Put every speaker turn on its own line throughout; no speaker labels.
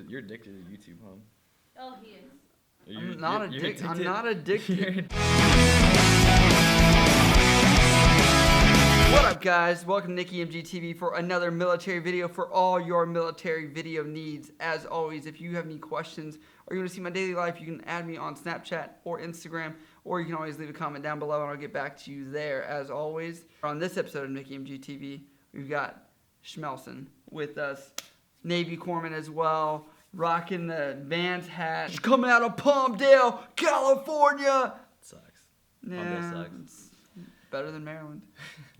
You're addicted to YouTube, huh?
Oh, he is.
I'm not addicted. What up, guys? Welcome to NickyMGTV for another military video for all your military video needs. As always, if you have any questions or you want to see my daily life, you can add me on Snapchat or Instagram, or you can always leave a comment down below and I'll get back to you there. As always, on this episode of NickyMGTV, we've got Schmelson with us, Navy Corpsman as well, rocking the Vans hat. She's coming out of Palmdale, California.
Sucks.
Yeah,
Palmdale sucks.
it's better than Maryland.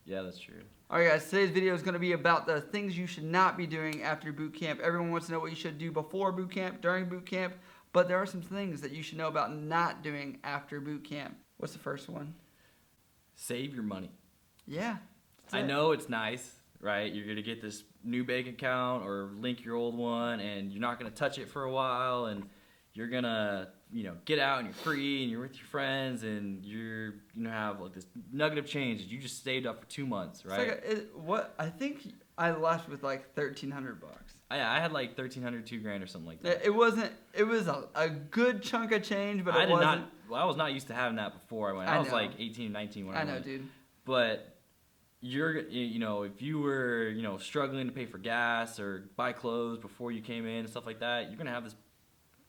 Yeah, that's true.
Alright guys, today's video is going to be about the things you should not be doing after boot camp. Everyone wants to know what you should do before boot camp, during boot camp, but there are some things that you should know about not doing after boot camp. What's the first one?
Save your money.
Yeah.
I know it's nice, right? You're going to get this new bank account or link your old one, and you're not going to touch it for a while, and you're going to, get out and you're free and you're with your friends and you're going to have like this nugget of change that you just saved up for 2 months, right?
It's like I think I left with like $1,300.
Yeah, I had like $1,300, $2,000 or something like that.
It was a good chunk of change, but it wasn't.
I was not used to having that before I went. I was like 18, 19 when I went.
I know, dude.
But if you were, struggling to pay for gas or buy clothes before you came in and stuff like that, you're going to have this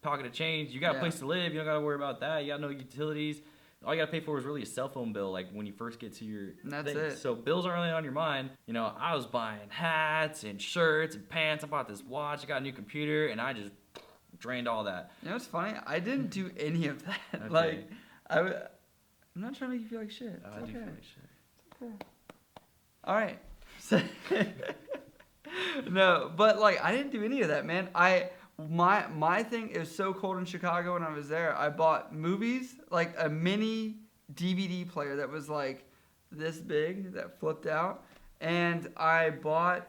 pocket of change. You got a place to live. You don't got to worry about that. You got no utilities. All you got to pay for is really a cell phone bill, like when you first get to your
That's
thing.
it.
So bills aren't really on your mind. I was buying hats and shirts and pants. I bought this watch. I got a new computer, and I just drained all that.
You know what's funny? I didn't do any of that.
Okay.
I'm not trying to make you feel like shit. It's
I
okay.
do feel like shit.
Okay. All right. So, no, but I didn't do any of that, man. My thing is so cold in Chicago when I was there. I bought movies, like a mini DVD player that was like this big that flipped out, and I bought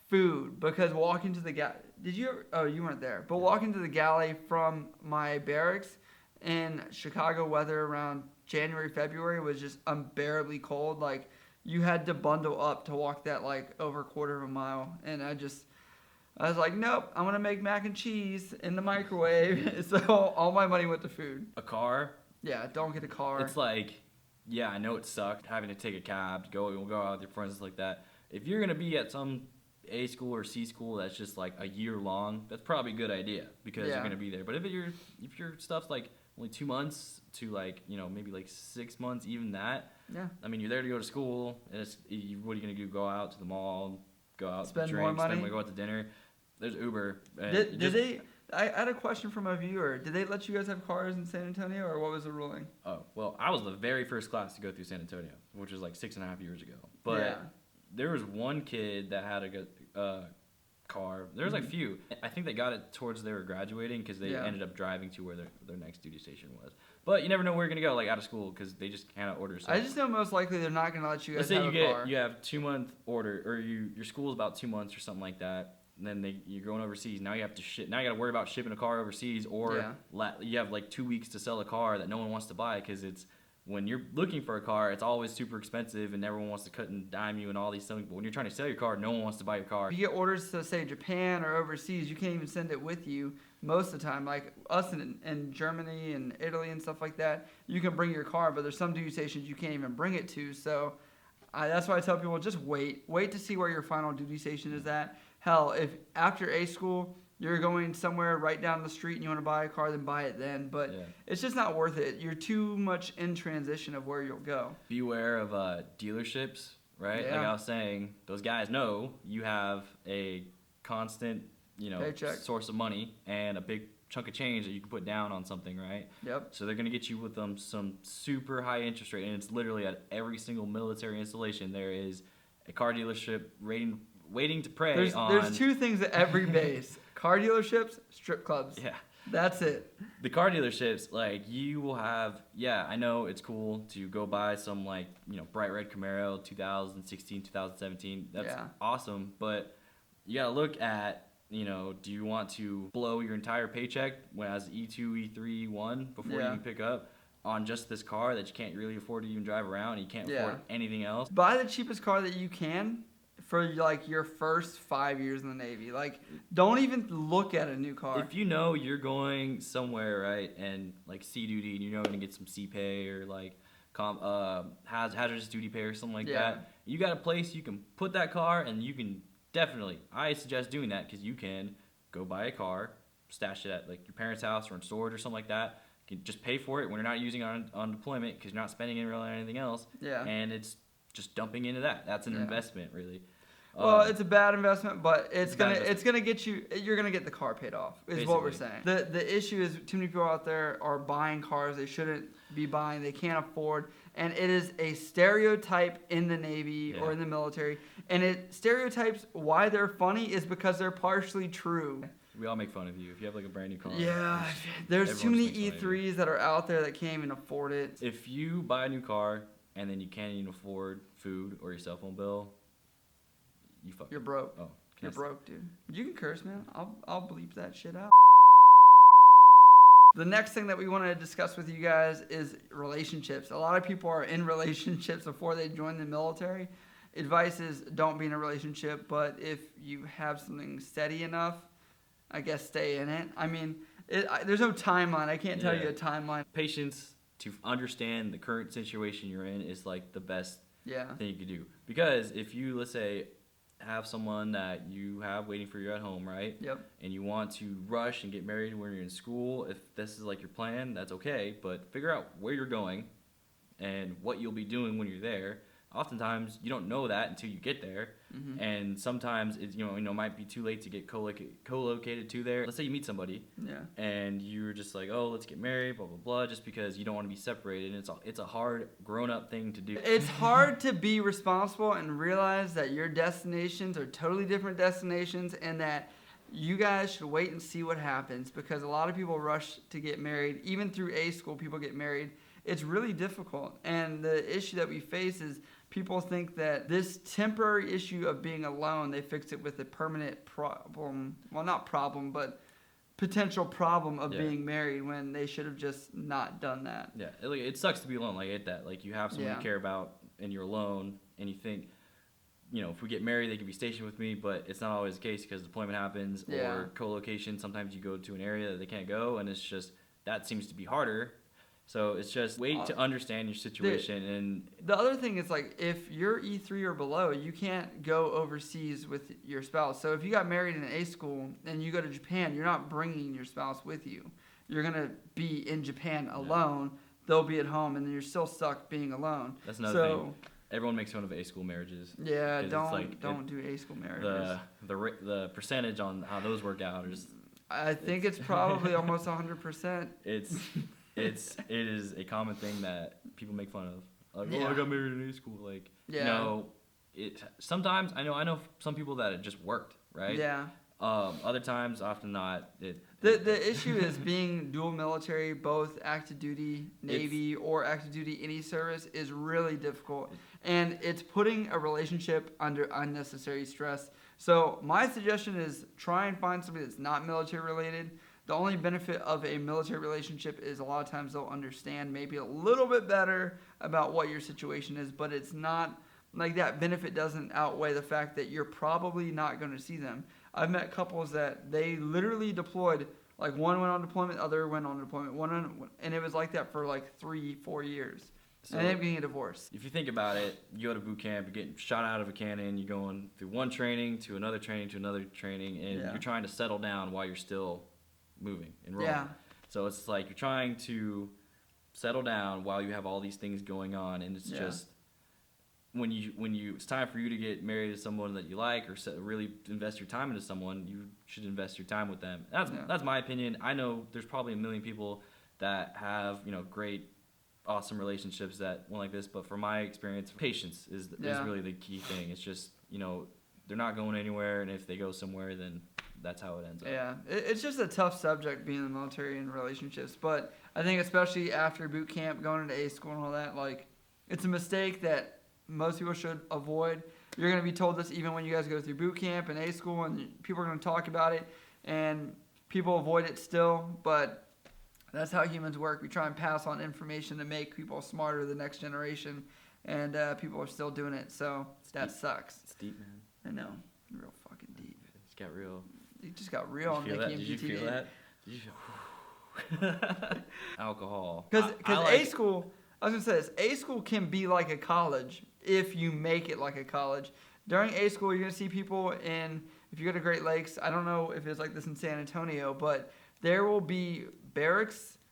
food because walking to the did you ever, oh, you weren't there, but walking to the galley from my barracks in Chicago weather around January, February was just unbearably cold. Like, you had to bundle up to walk that over a quarter of a mile, and I was like, nope, I'm gonna make mac and cheese in the microwave. So all my money went to food.
A car.
Yeah, don't get a car.
It's like, yeah, I know it sucked having to take a cab to go out with your friends and stuff like that. If you're gonna be at some A school or C school that's just like a year long, that's probably a good idea because you're gonna be there. But if your stuff's like only 2 months to maybe 6 months, even that.
Yeah.
I mean, you're there to go to school, and what are you gonna do? Go out to the mall, go out,
spend
drink,
more money,
go out to dinner. There's Uber.
I had a question from a viewer. Did they let you guys have cars in San Antonio, or what was the ruling?
Oh, well, I was the very first class to go through San Antonio, which was 6.5 years ago. But there was one kid that had a car. There was a few. I think they got it towards they were graduating because they ended up driving to where their next duty station was. But you never know where you're going to go, out of school, because they just kind of order stuff.
I just know most likely they're not going to let you guys
have
a car.
You have 2 month order, or your school is about 2 months or something like that. And then you're going overseas. Now you have to now you got to worry about shipping a car overseas, or you have 2 weeks to sell a car that no one wants to buy because it's when you're looking for a car, it's always super expensive and everyone wants to cut and dime you and all these things. But when you're trying to sell your car, no one wants to buy your car.
If you get orders to say Japan or overseas, you can't even send it with you most of the time. Like us in Germany and Italy and stuff like that, you can bring your car, but there's some duty stations you can't even bring it to. So that's why I tell people, just wait to see where your final duty station is at. Hell, if after A school you're going somewhere right down the street and you want to buy a car, then buy it then. But it's just not worth it. You're too much in transition of where you'll go.
Beware of dealerships, right?
Yeah.
Like I was saying, those guys know you have a constant,
paycheck,
source of money and a big chunk of change that you can put down on something, right?
Yep.
So they're going to get you with some super high interest rate, and it's literally at every single military installation there is a car dealership waiting to prey on.
There's two things at every base: car dealerships, strip clubs.
Yeah.
That's it.
The car dealerships, you will have, I know it's cool to go buy some bright red Camaro 2016, 2017. That's awesome, but you got to look at, do you want to blow your entire paycheck as E2, E3, E1 before you can pick up on just this car that you can't really afford to even drive around and you can't afford anything else?
Buy the cheapest car that you can for like your first 5 years in the Navy. Like, don't even look at a new car.
If you know you're going somewhere, right, and like sea duty, and you know you're gonna get some sea pay or like hazardous duty pay or something like that, you got a place you can put that car, and you can definitely. I suggest doing that because you can go buy a car, stash it at like your parents' house or in storage or something like that. You can just pay for it when you're not using it on deployment because you're not spending it really on anything else.
Yeah.
And it's just dumping into that. That's an investment, really.
Well, it's a bad investment, but it's gonna get you. You're gonna get the car paid off. Is basically what we're saying. The issue is too many people out there are buying cars they shouldn't be buying. They can't afford, and it is a stereotype in the Navy or in the military. And it stereotypes why they're funny is because they're partially true.
We all make fun of you if you have like a brand new car.
Yeah, there's too many E3s that are out there that can't even afford it.
If you buy a new car and then you can't even afford food or your cell phone bill, you're
broke. Oh, you're broke, dude. You can curse, man. I'll bleep that shit out. The next thing that we want to discuss with you guys is relationships. A lot of people are in relationships before they join the military. Advice is don't be in a relationship, but if you have something steady enough, I guess stay in it. I mean, there's no timeline. I can't tell you a timeline.
Patience to understand the current situation you're in is like the best thing you could do. Because if you, let's say, have someone that you have waiting for you at home, right?
Yep.
And you want to rush and get married when you're in school, if this is like your plan, that's okay. But figure out where you're going and what you'll be doing when you're there. Oftentimes, you don't know that until you get there. Mm-hmm. And sometimes it might be too late to get co-located to there. Let's say you meet somebody, and you're just like, oh, let's get married, blah blah blah, just because you don't want to be separated. And it's a hard grown-up thing to do.
It's hard to be responsible and realize that your destinations are totally different destinations, and that you guys should wait and see what happens, because a lot of people rush to get married. Even through A school, people get married. It's really difficult, and the issue that we face is people think that this temporary issue of being alone, they fix it with a permanent problem. Well, not problem, but potential problem of being married, when they should have just not done that.
Yeah, it sucks to be alone. Like, I get that. Like, you have someone you care about, and you're alone, and you think, if we get married, they could be stationed with me, but it's not always the case because deployment happens or co-location. Sometimes you go to an area that they can't go, and it's just, that seems to be harder. So it's just wait to understand your situation. And
the other thing is, like, if you're E3 or below, you can't go overseas with your spouse. So if you got married in A school and you go to Japan, you're not bringing your spouse with you. You're going to be in Japan alone. They'll be at home, and then you're still stuck being alone.
That's another thing. Everyone makes fun of A school marriages.
Yeah, don't do A school marriages.
The percentage on how those work out is...
I think it's probably almost 100%.
It is a common thing that people make fun of. Like, I got married in A school. Like, sometimes I know some people that it just worked, right?
Yeah.
Other times, often not.
The issue is being dual military, both active duty Navy or active duty any service, is really difficult, and it's putting a relationship under unnecessary stress. So my suggestion is try and find somebody that's not military related. The only benefit of a military relationship is a lot of times they'll understand maybe a little bit better about what your situation is, but it's not like that benefit doesn't outweigh the fact that you're probably not going to see them. I've met couples that they literally deployed, like one went on deployment, other went on deployment, and it was like that for like 3-4 years. So, and then getting a divorce.
If you think about it, you go to boot camp, you're getting shot out of a cannon, you're going through one training to another training to another training, and you're trying to settle down while you're still moving and rolling. Yeah. So it's like you're trying to settle down while you have all these things going on, and it's just when you it's time for you to get married to someone that you like or really invest your time into someone, you should invest your time with them. That's my opinion. I know there's probably a million people that have great, awesome relationships that went like this, but from my experience, patience is really the key thing. It's just they're not going anywhere, and if they go somewhere, then that's how it ends up.
Yeah, it's just a tough subject being in the military and relationships, but I think especially after boot camp, going into A school and all that, like, it's a mistake that most people should avoid. You're going to be told this even when you guys go through boot camp and A school, and people are going to talk about it, and people avoid it still, but that's how humans work. We try and pass on information to make people smarter the next generation, and people are still doing it, so that sucks.
It's deep, man.
I know. Real fucking deep.
It's got real.
It just got real on NickyMGTV.
Did you feel that? Did you feel alcohol?
Because A school, I was gonna say this, A school can be like a college if you make it like a college. During A school, you're gonna see people if you go to Great Lakes, I don't know if it's like this in San Antonio, but there will be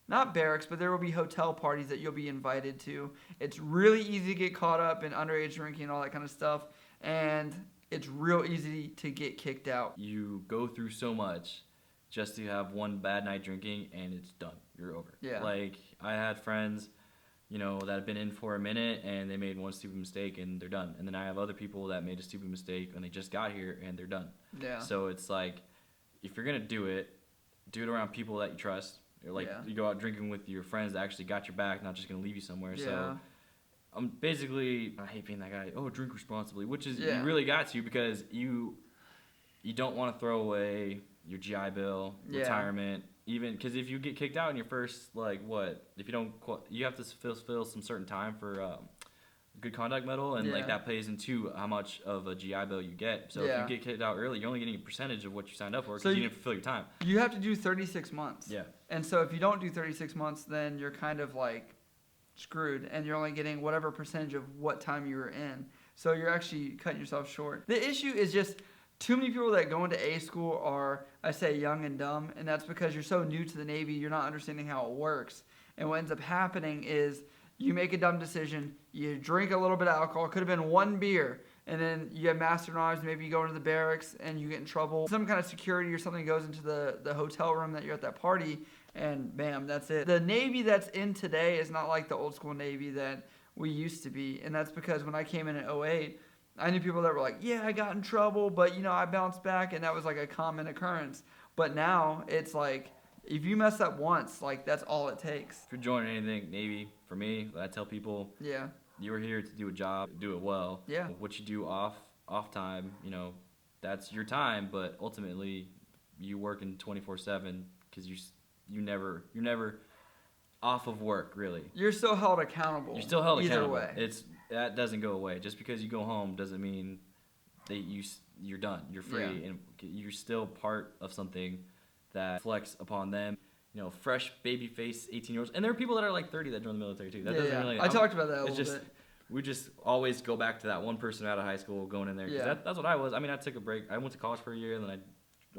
not barracks, but there will be hotel parties that you'll be invited to. It's really easy to get caught up in underage drinking and all that kind of stuff, and it's real easy to get kicked out.
You go through so much just to have one bad night drinking, and it's done. You're over.
Yeah.
Like, I had friends, that have been in for a minute, and they made one stupid mistake, and they're done. And then I have other people that made a stupid mistake, and they just got here, and they're done.
Yeah.
So it's like, if you're going to do it around people that you trust. Like, you go out drinking with your friends that actually got your back, not just going to leave you somewhere. Yeah. So I'm basically, I hate being that guy, drink responsibly, which is, you really got to, because you don't want to throw away your GI Bill, retirement, even, because if you get kicked out in your first, if you don't, you have to fill some certain time for good conduct medal, and that plays into how much of a GI Bill you get. So if you get kicked out early, you're only getting a percentage of what you signed up for, because you didn't fulfill your time.
You have to do 36 months.
Yeah.
And so if you don't do 36 months, then you're kind of like screwed, and you're only getting whatever percentage of what time you were in. So you're actually cutting yourself short. The issue is just too many people that go into A school are, I say, young and dumb, and that's because you're so new to the Navy, you're not understanding how it works. And what ends up happening is you make a dumb decision, you drink a little bit of alcohol, could have been one beer, and then you have master knives, maybe you go into the barracks and you get in trouble. Some kind of security or something goes into the hotel room that you're at that party, and bam, that's it. The Navy that's in today is not like the old school Navy that we used to be, and that's because when I came in 2008, I knew people that were like, I got in trouble, but I bounced back, and that was like a common occurrence. But now it's like, if you mess up once, that's all it takes.
If you're joining anything, Navy, for me, I tell people, you're here to do a job, do it well.
Yeah.
What you do off time, that's your time, but ultimately you work in 24/7, because you're never off of work, really.
You're still held accountable.
You're still held accountable.
Either way.
That doesn't go away. Just because you go home doesn't mean that you're done. You're free, and you're still part of something that reflects upon them. Fresh baby face 18-year-olds, and there are people that are like 30 that join the military too. That doesn't really.
I talked about that a little bit.
We just always go back to that one person out of high school going in there. Cause that's what I was. I mean, I took a break. I went to college for a year, and then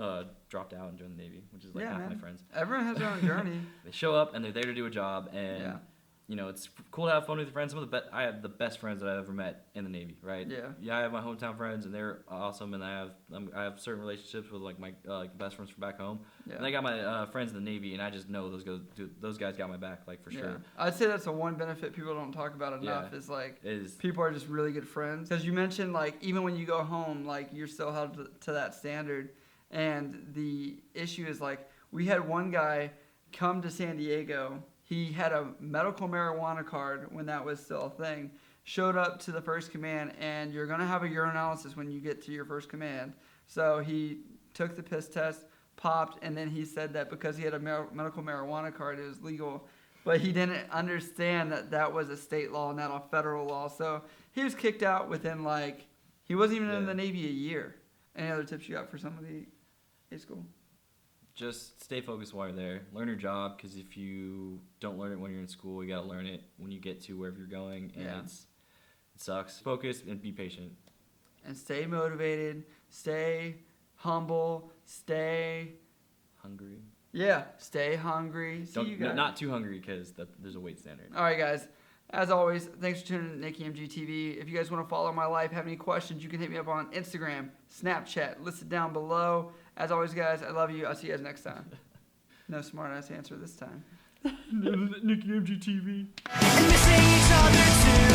I dropped out and joined the Navy, which is like half my friends.
Everyone has their own journey.
They show up and they're there to do a job, and it's cool to have fun with your friends. I have the best friends that I've ever met in the Navy, right? Yeah. I have my hometown friends, and they're awesome, and I have certain relationships with my best friends from back home. Yeah. And I got my friends in the Navy, and I just know those guys got my back, for sure.
I'd say that's the one benefit people don't talk about enough is people are just really good friends. Because you mentioned even when you go home, you're still held to that standard. And the issue is we had one guy come to San Diego. He had a medical marijuana card when that was still a thing. Showed up to the first command, and you're going to have a urinalysis when you get to your first command. So he took the piss test, popped, and then he said that because he had a medical marijuana card, it was legal. But he didn't understand that was a state law, not a federal law. So he was kicked out within he wasn't even in the Navy a year. Any other tips you got for somebody A school?
Just stay focused while you're there. Learn your job, because if you don't learn it when you're in school, you got to learn it when you get to wherever you're going, and it sucks. Focus and be patient.
And stay motivated, stay humble, stay
hungry.
Yeah, stay hungry. See you guys.
Not too hungry, because there's a weight standard.
All right, guys. As always, thanks for tuning in to NickyMGTV. If you guys want to follow my life, have any questions, you can hit me up on Instagram, Snapchat, listed down below. As always, guys, I love you. I'll see you guys next time. No smart-ass answer this time.
NickyMGTV.
And missing each other too.